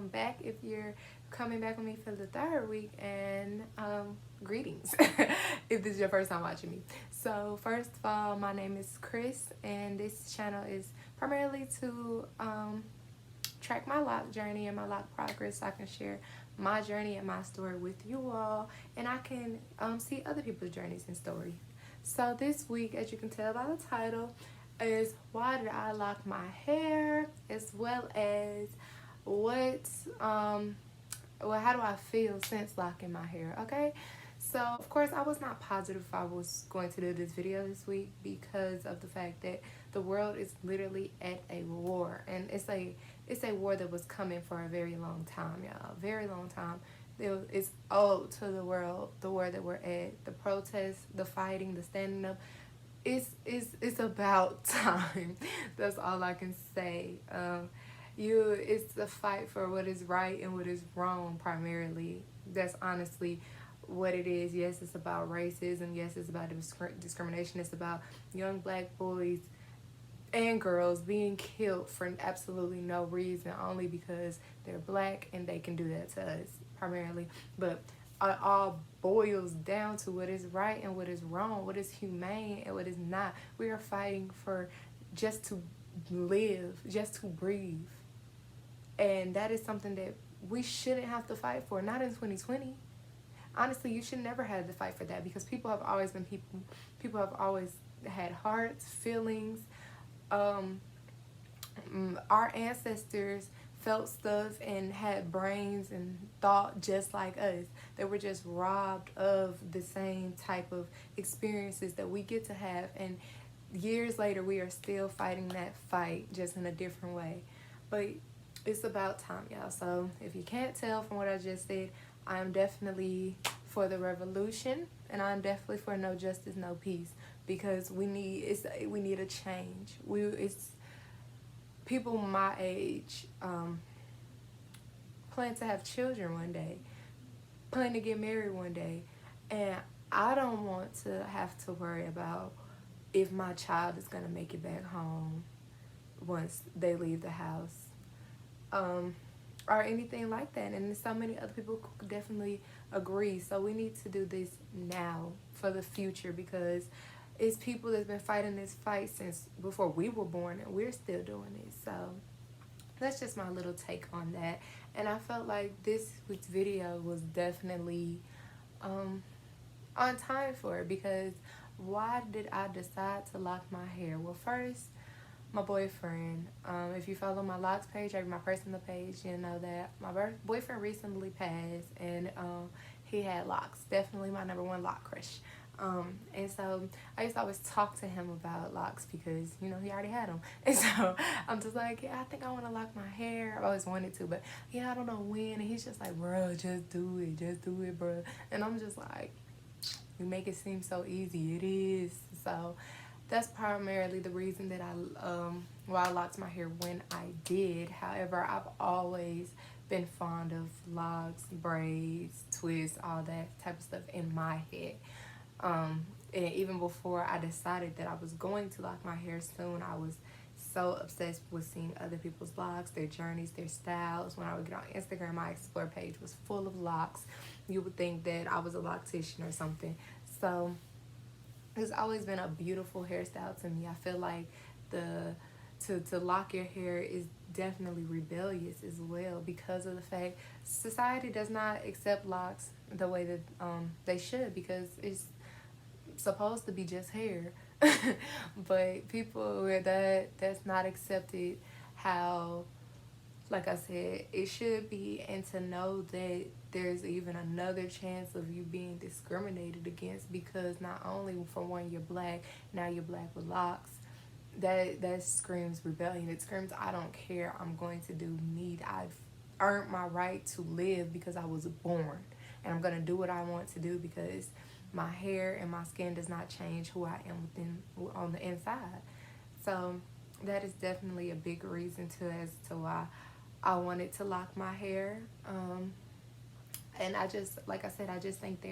welcome back if you're coming back with me for the third week, and greetings if this is your first time watching me. So first of all, my name is Chris, and this channel is primarily to track my lock journey and my lock progress, so I can share my journey and my story with you all, and I can see other people's journeys and stories. So this week, as you can tell by the title, is why did I lock my hair, as well as what how do I feel since locking my hair. Okay, so of course I was not positive if I was going to do this video this week because of the fact that the world is literally at a war, and it's a war that was coming for a very long time, y'all. Very long time. It's owed to the world, the war that we're at, the protests, the fighting, the standing up. It's about time. That's all I can say. It's the fight for what is right and what is wrong primarily. That's honestly what it is. Yes, it's about racism. Yes, it's about discrimination. It's about young black boys and girls being killed for absolutely no reason, only because they're black and they can do that to us primarily. But it all boils down to what is right and what is wrong, what is humane and what is not. We are fighting for just to live, just to breathe. And that is something that we shouldn't have to fight for, not in 2020. Honestly, you should never have to fight for that, because people have always been people. People have always had hearts, feelings. Our ancestors felt stuff and had brains and thought just like us. They were just robbed of the same type of experiences that we get to have, and years later we are still fighting that fight, just in a different way. But it's about time, y'all. So if you can't tell from what I just said, I'm definitely for the revolution, and I'm definitely for no justice, no peace, because we need a change. It's people my age plan to have children one day, plan to get married one day, and I don't want to have to worry about if my child is gonna make it back home once they leave the house, or anything like that. And so many other people could definitely agree. So we need to do this now for the future, because it's people that's been fighting this fight since before we were born, and we're still doing it. So that's just my little take on that. And I felt like this week's video was definitely on time for it, because why did I decide to lock my hair? Well, first, my boyfriend. If you follow my locs page or my personal page, you know that my boyfriend recently passed, and he had locks. Definitely my number one lock crush. And so I used to always talk to him about locks, because he already had them. And so I'm just like, yeah, I think I want to lock my hair. I've always wanted to, but yeah, I don't know when. And he's just like, bro, just do it, bro. And I'm just like, you make it seem so easy. It is. So that's primarily the reason that why I locked my hair when I did. However, I've always been fond of locks, braids, twists, all that type of stuff in my head. And even before I decided that I was going to lock my hair soon, I was so obsessed with seeing other people's locks, their journeys, their styles. When I would get on Instagram, my explore page was full of locks. You would think that I was a loctician or something. So it's always been a beautiful hairstyle to me. I feel like to lock your hair is definitely rebellious as well, because of the fact society does not accept locks the way that they should, because it's supposed to be just hair. But people that's not accepted how, like I said, it should be, and to know that there's even another chance of you being discriminated against, because not only for one you're black, now you're black with locks. That screams rebellion. It screams, I don't care, I'm going to do me. I've earned my right to live because I was born, and I'm going to do what I want to do, because my hair and my skin does not change who I am on the inside. So that is definitely a big reason as to why I wanted to lock my hair. And I just, like I said, I just think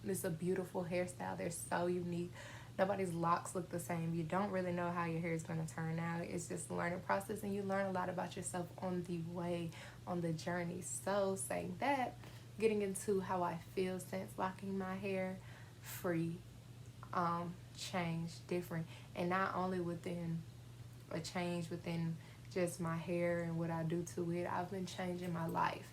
it's a beautiful hairstyle. They're so unique. Nobody's locks look the same. You don't really know how your hair is going to turn out. It's just a learning process, and you learn a lot about yourself on the way, on the journey. So, saying that, getting into how I feel since locking my hair, free, change, different, and not only within a change within just my hair and what I do to it. I've been changing my life.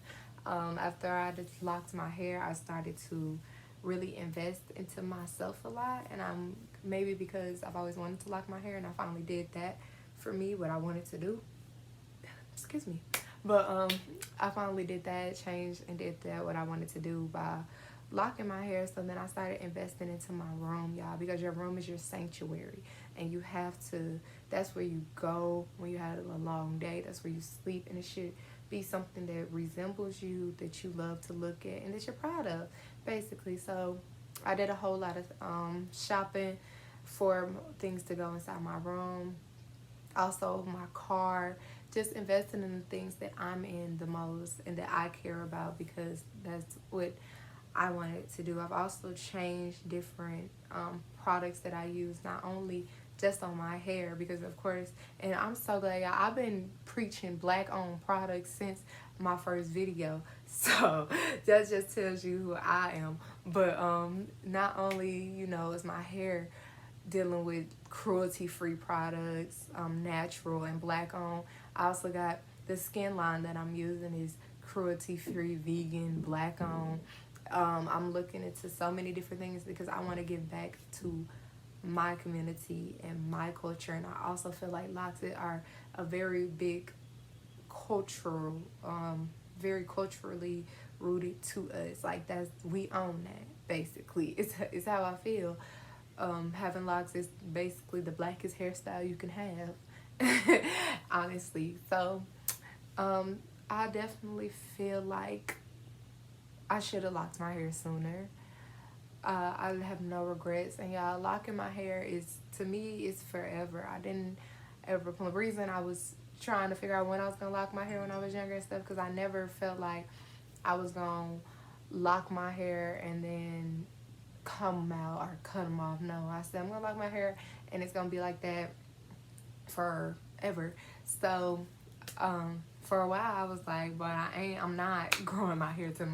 After I just locked my hair, I started to really invest into myself a lot, and I'm maybe because I've always wanted to lock my hair, and I finally did that for me, what I wanted to do. Excuse me. But I finally did that, changed and did that what I wanted to do by locking my hair. So then I started investing into my room, y'all, because your room is your sanctuary, and you have to, that's where you go when you had a long day. That's where you sleep, and it should be something that resembles you, that you love to look at, and that you're proud of, basically. So I did a whole lot of shopping for things to go inside my room, also my car, just investing in the things that I'm in the most and that I care about, because that's what I wanted to do. I've also changed different products that I use, not only just on my hair, because of course, and I'm so glad, y'all, I've been preaching black owned products since my first video, so that just tells you who I am. But not only, you know, is my hair dealing with cruelty-free products, natural and black owned, I also got the skin line that I'm using is cruelty-free, vegan, black owned. I'm looking into so many different things because I want to give back to my community and my culture, and I also feel like locks are a very big cultural, very culturally rooted to us. Like, that's, we own that, basically. It's how I feel. Having locks is basically the blackest hairstyle you can have, honestly. So I definitely feel like I should have locked my hair sooner. I have no regrets, and y'all, locking my hair is, to me, it's forever. I didn't ever, the reason I was trying to figure out when I was gonna lock my hair when I was younger and stuff, because I never felt like I was gonna lock my hair and then comb them out or cut them off. No, I said I'm gonna lock my hair and it's gonna be like that forever. So for a while I was like, but I'm not growing my hair to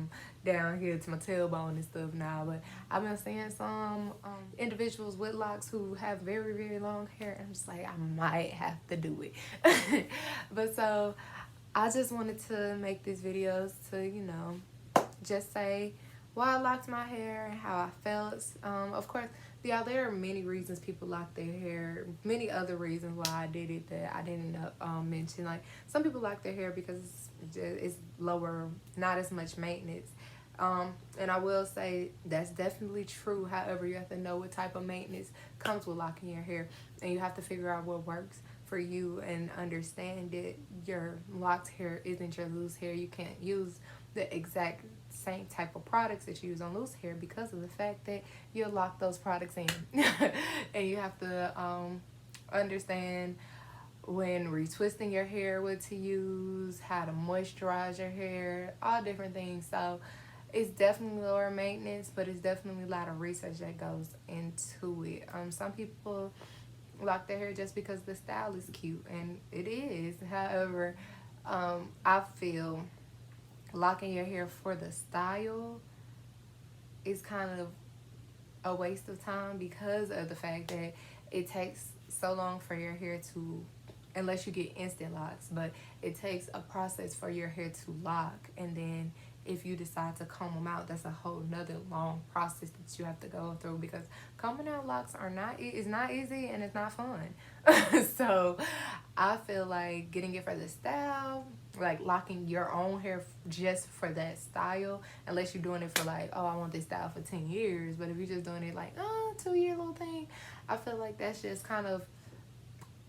down here to my tailbone and stuff now. But I've been seeing some individuals with locks who have very, very long hair, and I'm just like, I might have to do it. But so I just wanted to make these videos to, you know, just say why I locked my hair and how I felt. Of course, yeah, there are many reasons people lock their hair, many other reasons why I did it that I didn't mention. Like, some people lock their hair because it's lower, not as much maintenance. And I will say that's definitely true. However, you have to know what type of maintenance comes with locking your hair, and you have to figure out what works for you and understand that your locked hair isn't your loose hair. You can't use the exact same type of products that you use on loose hair because of the fact that you'll lock those products in. And you have to understand when retwisting your hair, what to use, how to moisturize your hair, all different things. So it's definitely lower maintenance, but it's definitely a lot of research that goes into it. Some people lock their hair just because the style is cute, and it is. However, I feel locking your hair for the style is kind of a waste of time because of the fact that it takes so long for your hair to, unless you get instant locks, but it takes a process for your hair to lock, and then if you decide to comb them out, that's a whole nother long process that you have to go through, because combing out locks is not easy and it's not fun. So I feel like getting it for the style, like locking your own hair just for that style, unless you're doing it for like, oh, I want this style for 10 years. But if you're just doing it like, oh, 2-year little thing, I feel like that's just kind of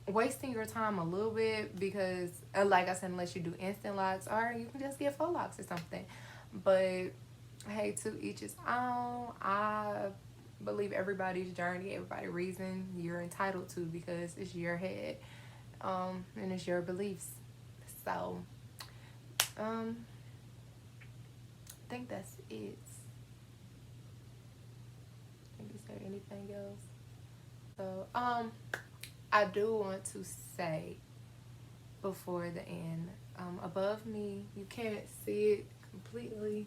wasting your time a little bit, because like I said, unless you do instant locks, or you can just get faux locks or something. But hey, to each his own. I believe everybody's journey, everybody's reason, you're entitled to, because it's your head, and it's your beliefs. So I think that's it. Is there anything else? So, I do want to say before the end, above me, you can't see it completely.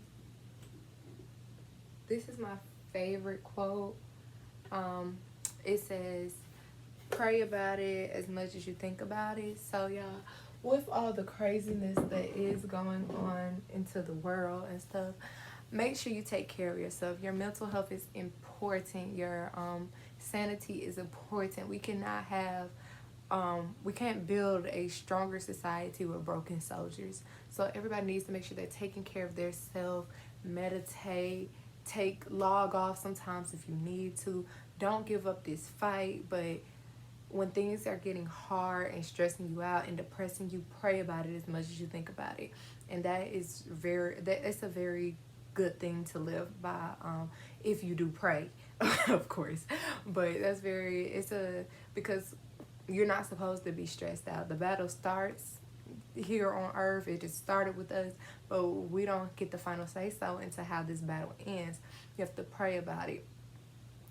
This is my favorite quote. Um, it says, pray about it as much as you think about it. So, y'all, with all the craziness that is going on into the world and stuff, make sure you take care of yourself. Your mental health is important. Your sanity is important. We can't build a stronger society with broken soldiers. So everybody needs to make sure they're taking care of their self, meditate, log off sometimes if you need to. Don't give up this fight, but when things are getting hard and stressing you out and depressing you, pray about it as much as you think about it. And it's a very good thing to live by, if you do pray, of course. But because you're not supposed to be stressed out. The battle starts here on earth. It just started with us, but we don't get the final say so into how this battle ends. You have to pray about it.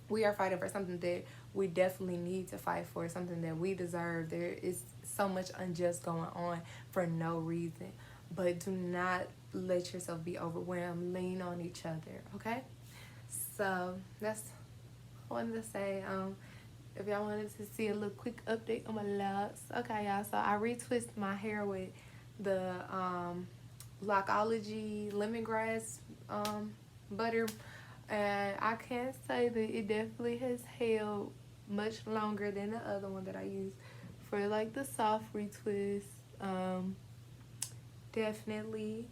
We are fighting for something that we definitely need to fight for, something that we deserve. There is so much unjust going on for no reason. But do not let yourself be overwhelmed. Lean on each other, okay? So that's what I wanted to say. If y'all wanted to see a little quick update on my locks, okay, y'all. So I retwisted my hair with the Locology lemongrass butter, and I can say that it definitely has held much longer than the other one that I used for like the soft retwist. Definitely.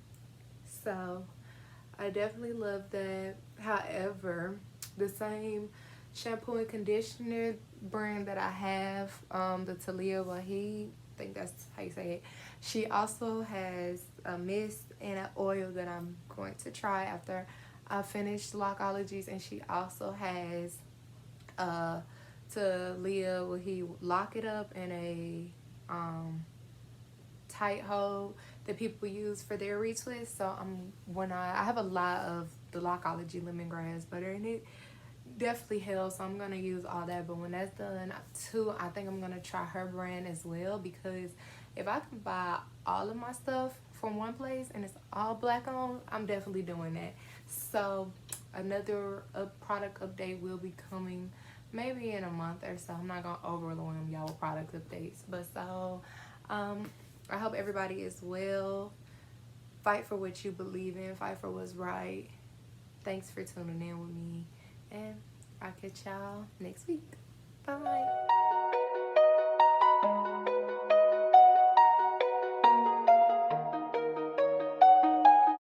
So I definitely love that. However, the same shampoo and conditioner brand that I have, the Talia Wahid, I think that's how you say it. She also has a mist and an oil that I'm going to try after I finish Locologies, and she also has Talia Wahid Lock It Up in a tight hold that people use for their retwist. So I have a lot of the Locology lemongrass butter in it. Definitely helps. So I'm gonna use all that. But when that's done too, I think I'm gonna try her brand as well, because if I can buy all of my stuff from one place and it's all black owned, I'm definitely doing that. So another product update will be coming maybe in a month or so. I'm not gonna overwhelm y'all with product updates. But so I hope everybody is well. Fight for what you believe in. Fight for what's right. Thanks for tuning in with me. And I'll catch y'all next week. Bye.